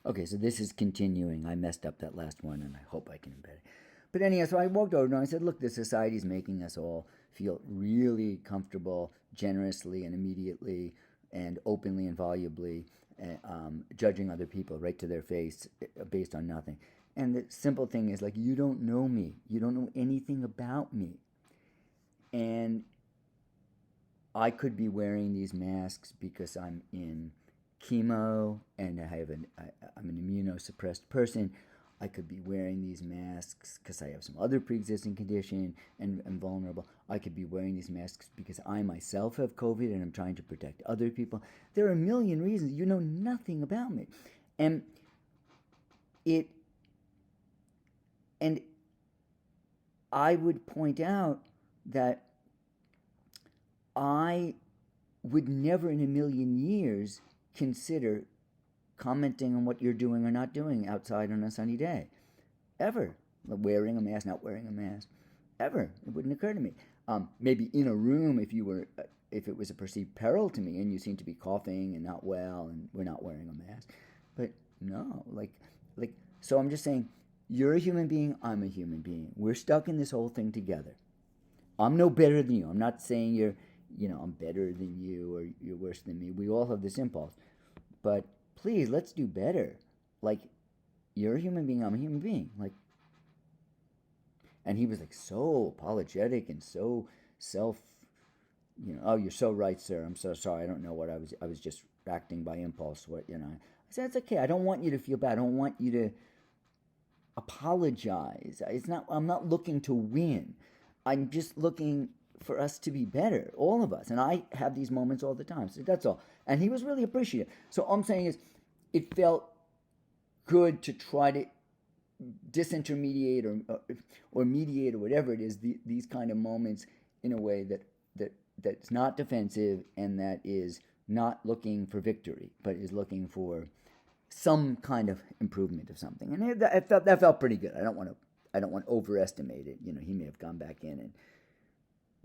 Okay, so this is continuing. I messed up that last one, and I hope I can embed it. But anyhow, so I walked over and I said, "Look, the society's making us all feel really comfortable, generously and immediately, and openly and volubly, judging other people right to their face based on nothing." And the simple thing is, like, you don't know me. You don't know anything about me. And I could be wearing these masks because I'm in chemo and I'm an immunosuppressed person. I could be wearing these masks because I have some other pre-existing condition and I'm vulnerable. I could be wearing these masks because I myself have COVID and I'm trying to protect other people. There are a million reasons. You know nothing about me, and it and I would point out that I would never in a million years consider commenting on what you're doing or not doing outside on a sunny day. Ever. Wearing a mask, not wearing a mask. Ever. It wouldn't occur to me. Maybe in a room if it was a perceived peril to me and you seem to be coughing and not well and we're not wearing a mask. But no, so I'm just saying, you're a human being, I'm a human being. We're stuck in this whole thing together. I'm no better than you. I'm not saying I'm better than you or you're worse than me. We all have this impulse. But please, let's do better. Like, you're a human being, I'm a human being. Like, and he was like so apologetic and so self, oh, you're so right, sir. I'm so sorry. I don't know what I was just acting by impulse. I said, it's okay. I don't want you to feel bad. I don't want you to apologize. I'm not looking to win. I'm just looking for us to be better, all of us. And I have these moments all the time. So that's all. And he was really appreciative. So all I'm saying is, it felt good to try to disintermediate or mediate or whatever it is these kind of moments in a way that's not defensive and that is not looking for victory, but is looking for some kind of improvement of something. And that felt pretty good. I don't want to overestimate it. He may have gone back in and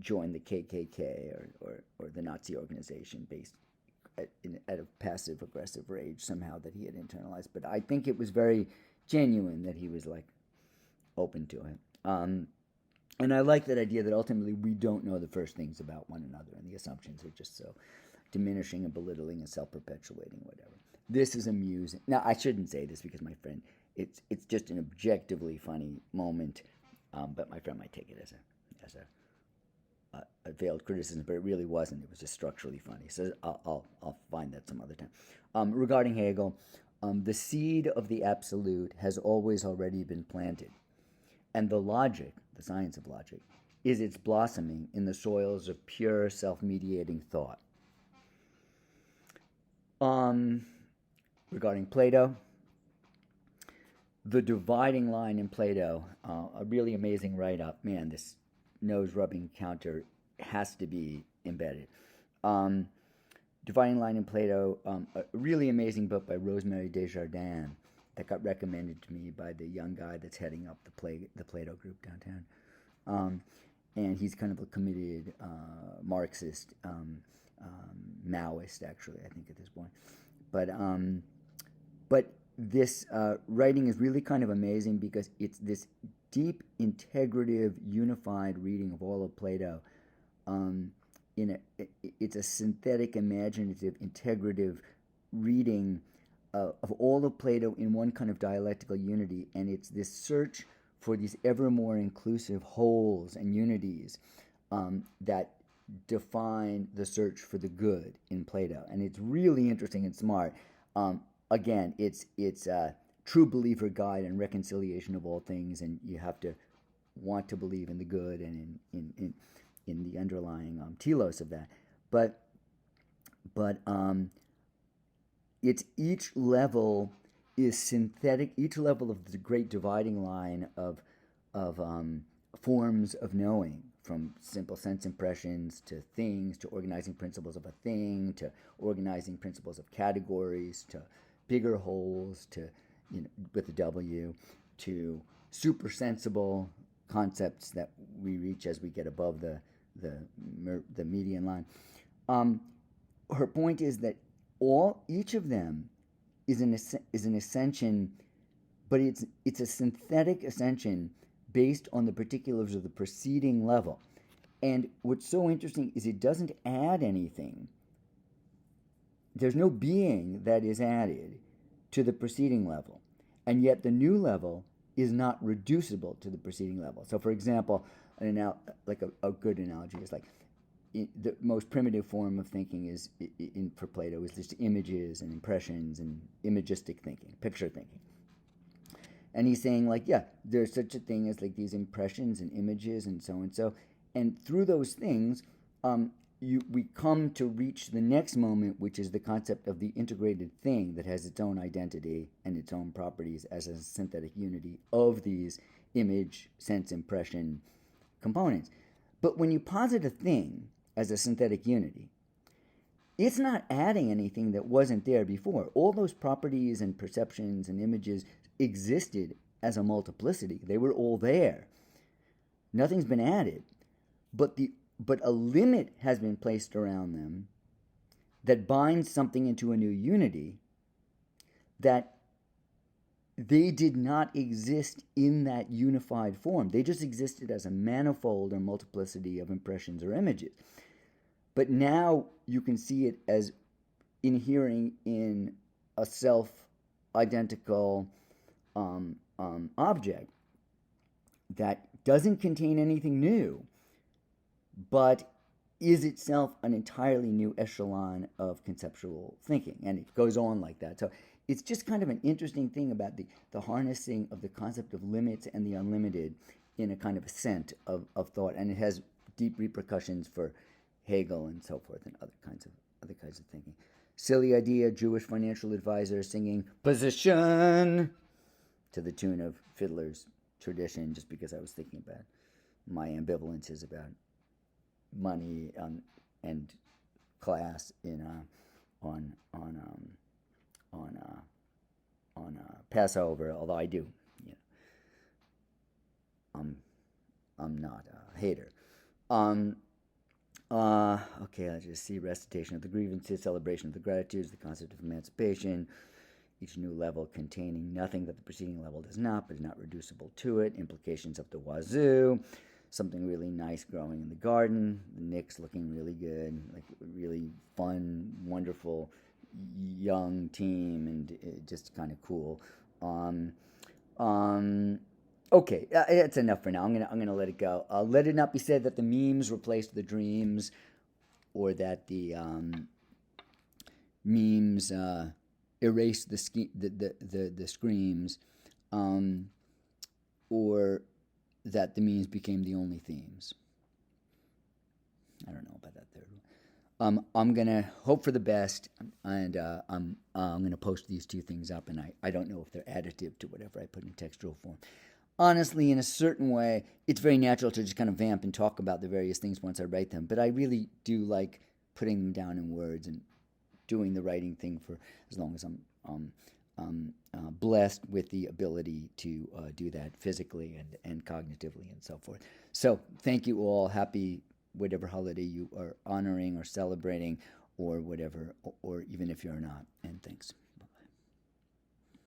joined the KKK or the Nazi organization based at a passive aggressive rage somehow that he had internalized. But I think it was very genuine that he was like open to it. And I like that idea that ultimately we don't know the first things about one another, and the assumptions are just so diminishing and belittling and self-perpetuating, whatever. This is amusing. Now, I shouldn't say this because my friend, it's just an objectively funny moment, but my friend might take it as a veiled criticism, but it really wasn't. It was just structurally funny. So I'll find that some other time. Regarding Hegel, the seed of the absolute has always already been planted, and the logic, the science of logic, is its blossoming in the soils of pure self-mediating thought. Regarding Plato, the dividing line in Plato, a really amazing write-up. Man, this nose-rubbing counter has to be embedded. Dividing Line in Plato, a really amazing book by Rosemary Desjardins that got recommended to me by the young guy that's heading up the Plato group downtown. And he's kind of a committed Marxist, Maoist, actually, I think at this point. But this writing is really kind of amazing because it's this deep, integrative, unified reading of all of Plato. It's a synthetic, imaginative, integrative reading of all of Plato in one kind of dialectical unity, and it's this search for these ever more inclusive wholes and unities that define the search for the good in Plato, and it's really interesting and smart. Again, it's a true believer guide and reconciliation of all things, and you have to want to believe in the good and in the underlying telos of that. But it's each level is synthetic. Each level of the great dividing line of forms of knowing, from simple sense impressions to things, to organizing principles of a thing, to organizing principles of categories, to bigger wholes, to with a W, to super sensible concepts that we reach as we get above the median line. Her point is that each of them is an ascension, but it's a synthetic ascension based on the particulars of the preceding level. And what's so interesting is it doesn't add anything. There's no being that is added to the preceding level, and yet the new level is not reducible to the preceding level. So, for example, a good analogy is like the most primitive form of thinking is for Plato is just images and impressions and imagistic thinking, picture thinking. And he's saying like, yeah, there's such a thing as like these impressions and images and so and so, and through those things, we come to reach the next moment, which is the concept of the integrated thing that has its own identity and its own properties as a synthetic unity of these image, sense, impression components. But when you posit a thing as a synthetic unity, it's not adding anything that wasn't there before. All those properties and perceptions and images existed as a multiplicity. They were all there. Nothing's been added. But a limit has been placed around them that binds something into a new unity that they did not exist in that unified form. They just existed as a manifold or multiplicity of impressions or images. But now you can see it as inhering in a self-identical object that doesn't contain anything new, but is itself an entirely new echelon of conceptual thinking. And it goes on like that. So it's just kind of an interesting thing about the harnessing of the concept of limits and the unlimited in a kind of ascent of thought. And it has deep repercussions for Hegel and so forth and other kinds of thinking. Silly idea, Jewish financial advisor singing "Position" to the tune of Fiddler's Tradition, just because I was thinking about my ambivalences about money and class on Passover. Although I do, I'm not a hater. Okay, let's just see. Recitation of the grievances, celebration of the gratitudes, the concept of emancipation, each new level containing nothing that the preceding level does not, but is not reducible to it, implications of the wazoo, something really nice growing in the garden, the Knicks looking really good, like really fun, wonderful, young team, and just kind of cool. Okay, it's enough for now. I'm gonna let it go. Let it not be said that the memes replaced the dreams, or that the memes erased the screams, or that the memes became the only themes. I don't know about that third one. I'm gonna hope for the best, and I'm gonna post these two things up, and I don't know if they're additive to whatever I put in textual form. Honestly, in a certain way, it's very natural to just kind of vamp and talk about the various things once I write them, but I really do like putting them down in words and doing the writing thing for as long as I'm blessed with the ability to do that physically and cognitively and so forth. So thank you all. Happy whatever holiday you are honoring or celebrating or whatever, or even if you're not. And thanks.